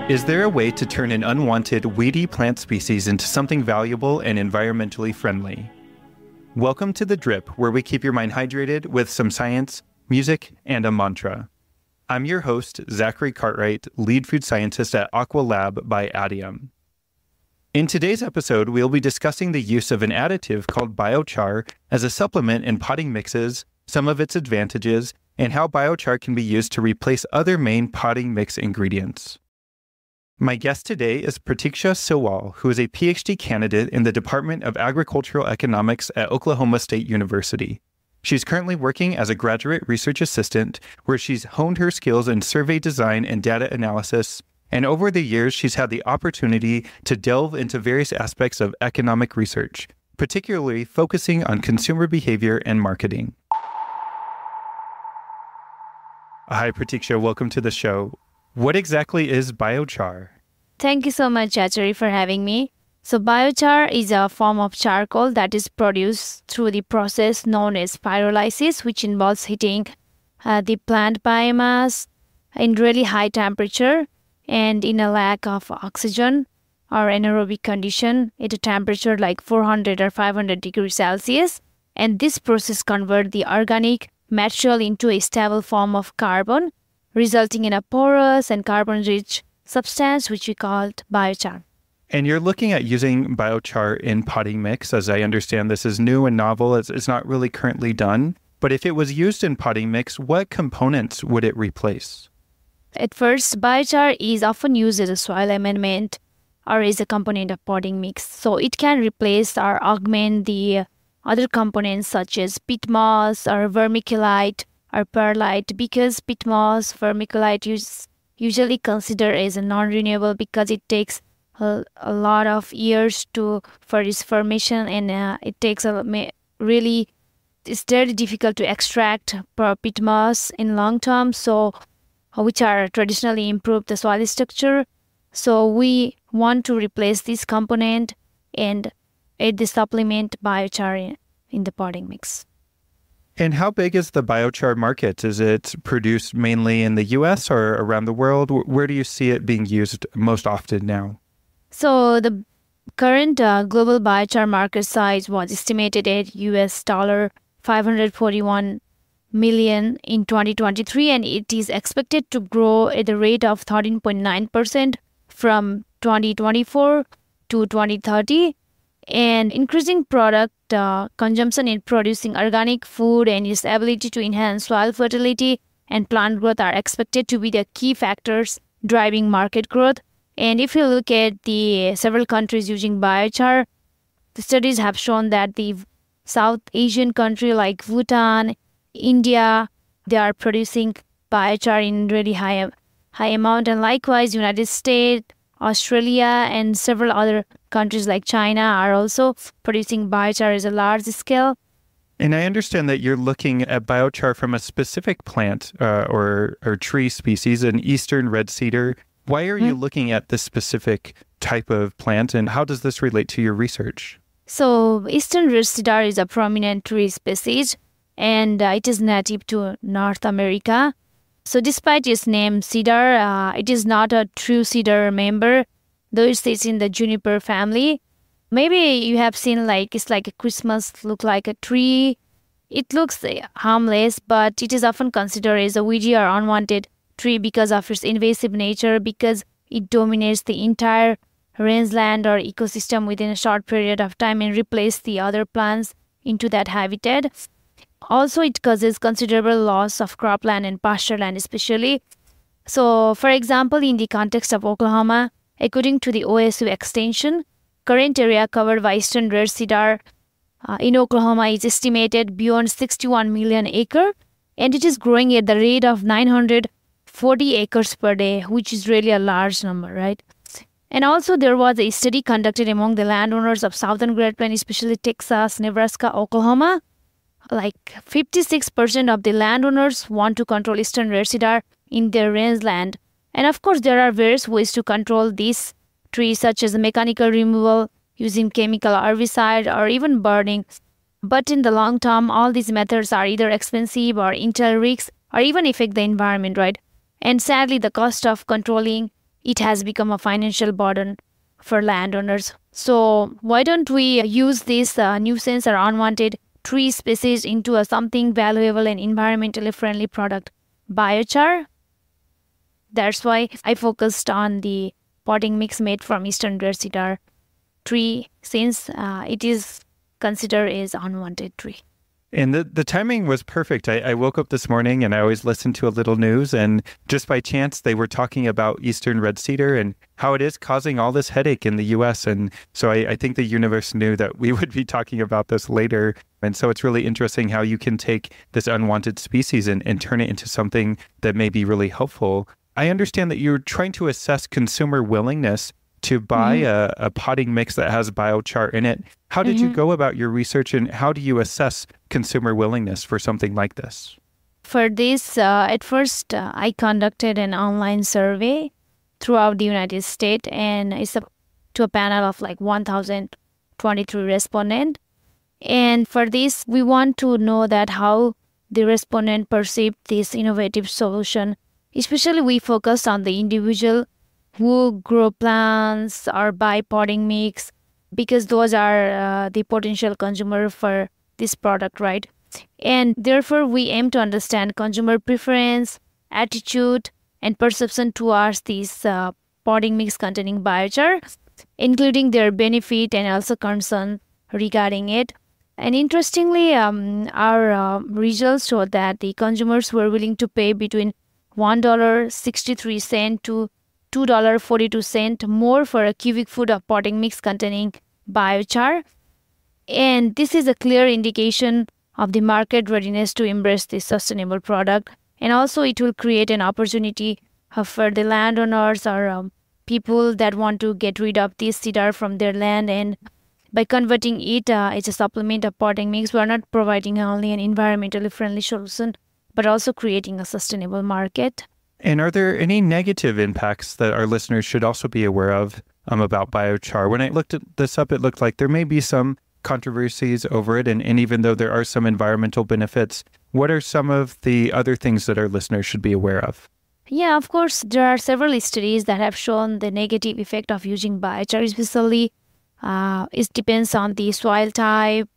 Is there a way to turn an unwanted, weedy plant species into something valuable and environmentally friendly? Welcome to The Drip, where we keep your mind hydrated with some science, music, and a mantra. I'm your host, Zachary Cartwright, lead food scientist at AQUALAB by Adium. In today's episode, we'll be discussing the use of an additive called Biochar as a supplement in potting mixes, some of its advantages, and how Biochar can be used to replace other main potting mix ingredients. My guest today is Pratikshya Silwal, who is a PhD candidate in the Department of Agricultural Economics at Oklahoma State University. She's currently working as a graduate research assistant, where she's honed her skills in survey design and data analysis, and over the years, she's had the opportunity to delve into various aspects of economic research, particularly focusing on consumer behavior and marketing. Hi, Pratikshya. Welcome to the show. What exactly is biochar? Thank you so much, Zachary, for having me. So biochar is a form of charcoal that is produced through the process known as pyrolysis, which involves heating the plant biomass in really high temperature and in a lack of oxygen or anaerobic condition at a temperature like 400 or 500 degrees Celsius. And this process converts the organic material into a stable form of carbon, resulting in a porous and carbon-rich substance, which we called biochar. And you're looking at using biochar in potting mix. As I understand, this is new and novel. It's not really currently done. But if it was used in potting mix, what components would it replace? At first, biochar is often used as a soil amendment or as a component of potting mix. So it can replace or augment the other components such as peat moss or vermiculite or perlite, because peat moss, vermiculite is usually considered as a non-renewable because it takes a lot of years for its formation, and it takes it's very difficult to extract peat moss in long term, so which are traditionally improve the soil structure. So we want to replace this component and add the supplement biochar in the potting mix. And how big is the biochar market? Is it produced mainly in the US or around the world? Where do you see it being used most often now? So the current global biochar market size was estimated at US $541 million in 2023, and it is expected to grow at a rate of 13.9% from 2024 to 2030. And increasing product consumption in producing organic food and its ability to enhance soil fertility and plant growth are expected to be the key factors driving market growth. And if you look at the several countries using biochar, the studies have shown that the South Asian country like Bhutan, India, they are producing biochar in really high amount, and likewise United States, Australia, and several other countries like China are also producing biochar as a large scale. And I understand that you're looking at biochar from a specific plant or tree species, an eastern red cedar. Why are you looking at this specific type of plant, and how does this relate to your research? So eastern red cedar is a prominent tree species, and it is native to North America. So despite its name cedar, it is not a true cedar member, though it sits in the juniper family. Maybe you have seen it's like a Christmas look like a tree. It looks harmless, but it is often considered as a weedy or unwanted tree because of its invasive nature, because it dominates the entire rangeland or ecosystem within a short period of time and replaces the other plants into that habitat. Also, it causes considerable loss of cropland and pasture land especially. So, for example, in the context of Oklahoma, according to the OSU extension, current area covered by eastern red cedar in Oklahoma is estimated beyond 61 million acres, and it is growing at the rate of 940 acres per day, which is really a large number, right? And also, there was a study conducted among the landowners of southern Great Plains, especially Texas, Nebraska, Oklahoma. Like 56% of the landowners want to control eastern red cedar in their rangeland. And of course, there are various ways to control these trees, such as mechanical removal, using chemical herbicide, or even burning. But in the long term, all these methods are either expensive or entail risks or even affect the environment, right? And sadly, the cost of controlling it has become a financial burden for landowners. So why don't we use this nuisance or unwanted tree species into something valuable and environmentally friendly product? Biochar. That's why I focused on the potting mix made from eastern red cedar tree, since it is considered as unwanted tree. And the timing was perfect. I woke up this morning and I always listen to a little news, and just by chance they were talking about eastern red cedar and how it is causing all this headache in the US. And so I think the universe knew that we would be talking about this later. And so it's really interesting how you can take this unwanted species and turn it into something that may be really helpful. I understand that you're trying to assess consumer willingness to buy a potting mix that has biochar in it. How did you go about your research, and how do you assess consumer willingness for something like this? For this, at first, I conducted an online survey throughout the United States, and it's to a panel of like 1,023 respondents. And for this, we want to know that how the respondent perceived this innovative solution. Especially, we focused on the individual who grow plants or buy potting mix, because those are the potential consumer for this product, right? And therefore, we aim to understand consumer preference, attitude, and perception towards this potting mix containing biochar, including their benefit and also concern regarding it. And interestingly, our results showed that the consumers were willing to pay between $1.63 to $2.42 more for a cubic foot of potting mix containing biochar. And this is a clear indication of the market readiness to embrace this sustainable product. And also it will create an opportunity for the landowners or people that want to get rid of this cedar from their land. And by converting it as a supplement of potting mix, we are not providing only an environmentally friendly solution, but also creating a sustainable market. And are there any negative impacts that our listeners should also be aware of about biochar? When I looked at this up, it looked like there may be some controversies over it. And even though there are some environmental benefits, what are some of the other things that our listeners should be aware of? Yeah, of course, there are several studies that have shown the negative effect of using biochar, especially it depends on the soil type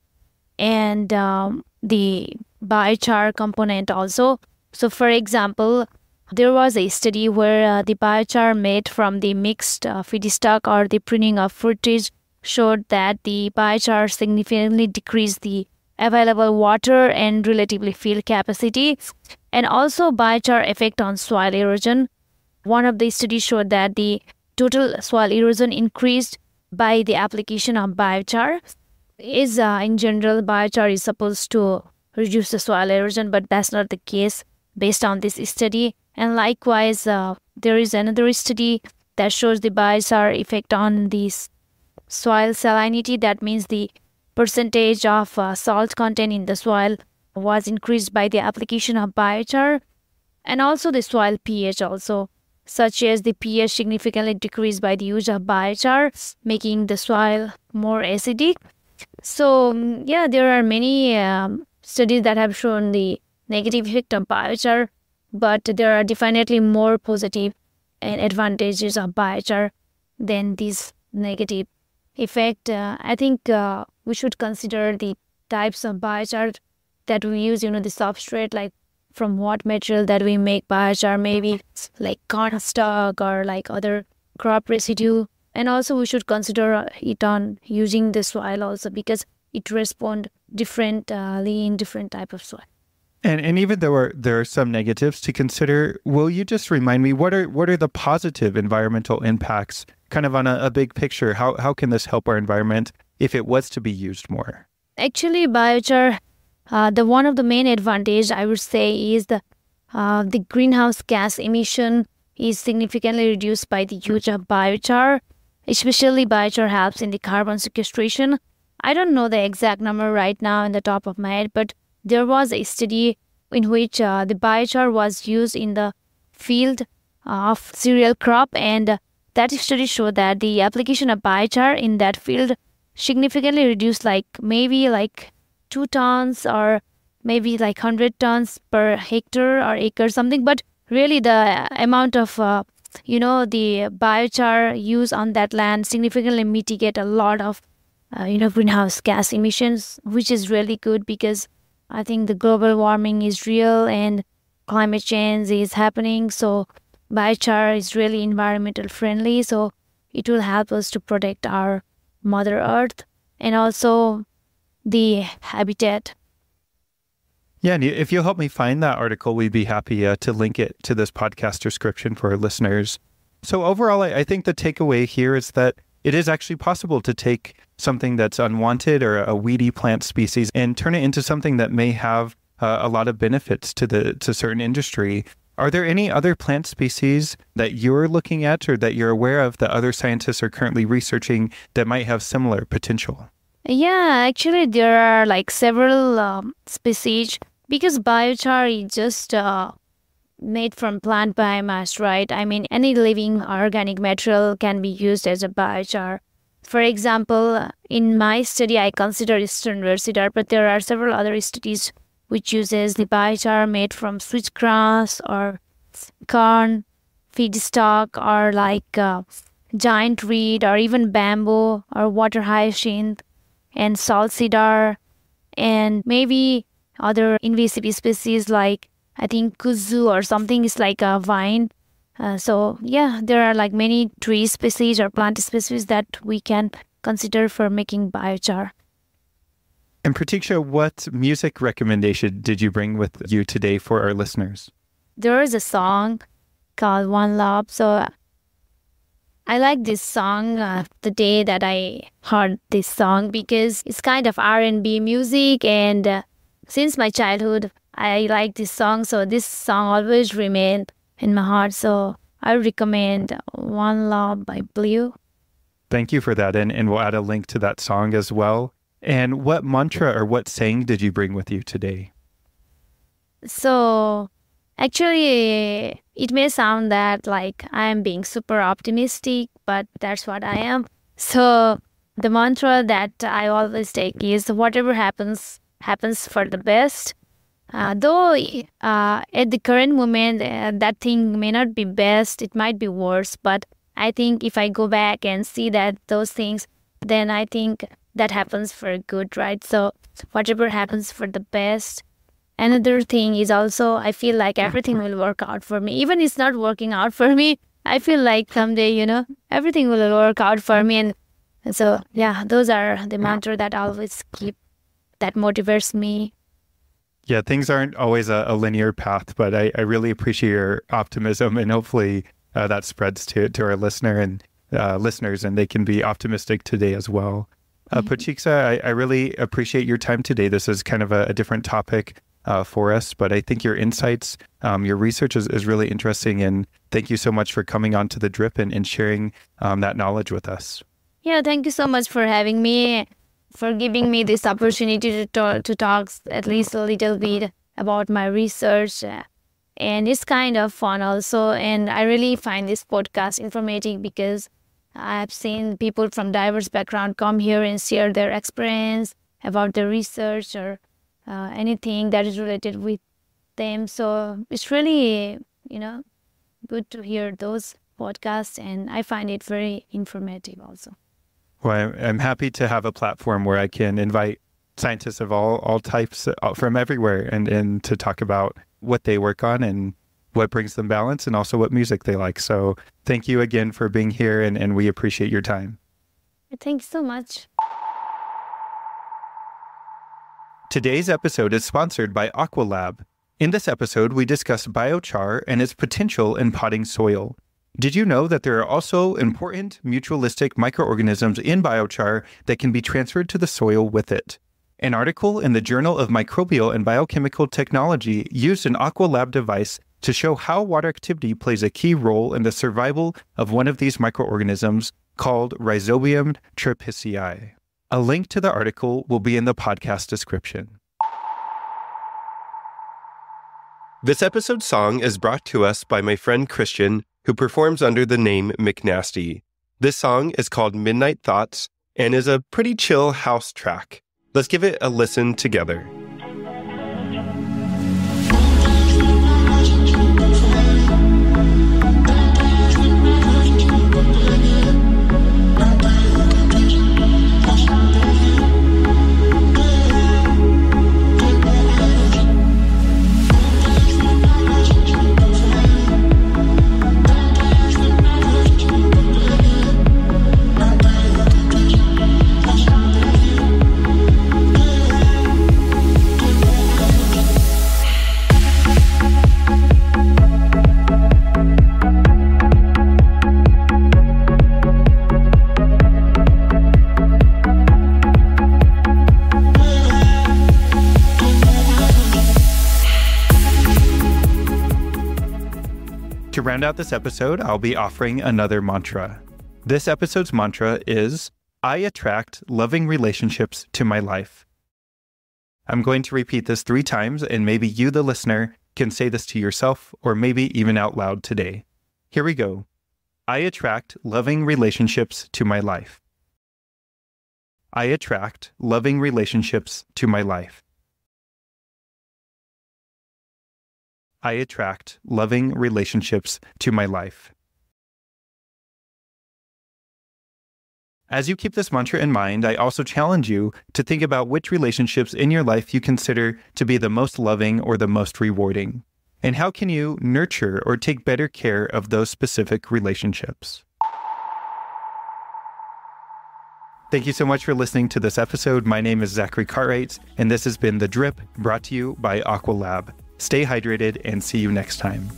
and the biochar component also. So, for example, there was a study where the biochar made from the mixed feedstock or the pruning of fruit trees showed that the biochar significantly decreased the available water and relatively field capacity, and also biochar effect on soil erosion. One of the studies showed that the total soil erosion increased by the application of biochar. In general, biochar is supposed to reduce the soil erosion, but that's not the case based on this study. And likewise, there is another study that shows the biochar effect on the soil salinity. That means the percentage of salt content in the soil was increased by the application of biochar. And also the soil pH also, such as the pH significantly decreased by the use of biochar, making the soil more acidic. So yeah, there are many studies that have shown the negative effect of biochar, but there are definitely more positive and advantages of biochar than this negative effect. I think we should consider the types of biochar that we use, the substrate, like from what material that we make biochar, maybe like corn stalk or like other crop residue. And also we should consider it on using the soil also, because it responds differently in different type of soil. And even though there are some negatives to consider, will you just remind me, what are the positive environmental impacts, kind of on a big picture? How can this help our environment if it was to be used more? Actually, biochar, the one of the main advantage I would say is the greenhouse gas emission is significantly reduced by the use of biochar. Especially biochar helps in the carbon sequestration. I don't know the exact number right now in the top of my head, but there was a study in which the biochar was used in the field of cereal crop, and that study showed that the application of biochar in that field significantly reduced maybe 2 tons or maybe like 100 tons per hectare or acre something. But really the amount of, the biochar use on that land significantly mitigate a lot of, greenhouse gas emissions, which is really good because I think the global warming is real and climate change is happening. So biochar is really environmental friendly. So it will help us to protect our Mother Earth and also the habitat. Yeah, and if you'll help me find that article, we'd be happy to link it to this podcast description for our listeners. So overall, I think the takeaway here is that it is actually possible to take something that's unwanted or a weedy plant species and turn it into something that may have a lot of benefits to certain industry. Are there any other plant species that you're looking at or that you're aware of that other scientists are currently researching that might have similar potential? Yeah, actually there are like several species because biochar is just made from plant biomass, right? I mean, any living organic material can be used as a biochar. For example, in my study, I consider eastern red cedar, but there are several other studies which uses the biochar made from switchgrass or corn, feedstock, or like giant reed, or even bamboo, or water hyacinth, and salt cedar, and maybe other invasive species like I think kudzu or something is like a vine. So yeah, there are like many tree species or plant species that we can consider for making biochar. And Pratikshya, what music recommendation did you bring with you today for our listeners? There is a song called One Love. So I like this song the day that I heard this song because it's kind of R&B music, and since my childhood, I like this song. So this song always remained in my heart. So I recommend One Love by Blue. Thank you for that. And we'll add a link to that song as well. And what mantra or what saying did you bring with you today? So actually, it may sound that like I am being super optimistic, but that's what I am. So the mantra that I always take is whatever happens, happens for the best. Though at the current moment, that thing may not be best, it might be worse. But I think if I go back and see that those things, then I think that happens for good, right? So whatever happens for the best. Another thing is also, I feel like everything will work out for me. Even it's not working out for me, I feel like someday, everything will work out for me. And so, yeah, those are the mantra that I always keep, that motivates me. Yeah, things aren't always a linear path, but I really appreciate your optimism, and hopefully that spreads to our listeners, and they can be optimistic today as well. Pratikshya, I really appreciate your time today. This is kind of a different topic for us, but I think your insights, your research is really interesting, and thank you so much for coming on to the Drip and sharing that knowledge with us. Yeah, thank you so much for having me, for giving me this opportunity to talk at least a little bit about my research. And it's kind of fun also. And I really find this podcast informative because I've seen people from diverse background come here and share their experience about their research or anything that is related with them. So it's really, good to hear those podcasts. And I find it very informative also. Well, I'm happy to have a platform where I can invite scientists of all types from everywhere and to talk about what they work on and what brings them balance and also what music they like. So thank you again for being here, and we appreciate your time. Thanks so much. Today's episode is sponsored by AQUALAB. In this episode, we discuss biochar and its potential in potting soil. Did you know that there are also important mutualistic microorganisms in biochar that can be transferred to the soil with it? An article in the Journal of Microbial and Biochemical Technology used an AQUALAB device to show how water activity plays a key role in the survival of one of these microorganisms called Rhizobium tripicii. A link to the article will be in the podcast description. This episode's song is brought to us by my friend Christian, who performs under the name McNasty. This song is called Midnight Thoughts and is a pretty chill house track. Let's give it a listen together. To round out this episode, I'll be offering another mantra. This episode's mantra is, I attract loving relationships to my life. I'm going to repeat this 3 times, and maybe you, the listener, can say this to yourself or maybe even out loud today. Here we go. I attract loving relationships to my life. I attract loving relationships to my life. I attract loving relationships to my life. As you keep this mantra in mind, I also challenge you to think about which relationships in your life you consider to be the most loving or the most rewarding. And how can you nurture or take better care of those specific relationships? Thank you so much for listening to this episode. My name is Zachary Cartwright, and this has been The Drip, brought to you by AQUALAB. Stay hydrated and see you next time.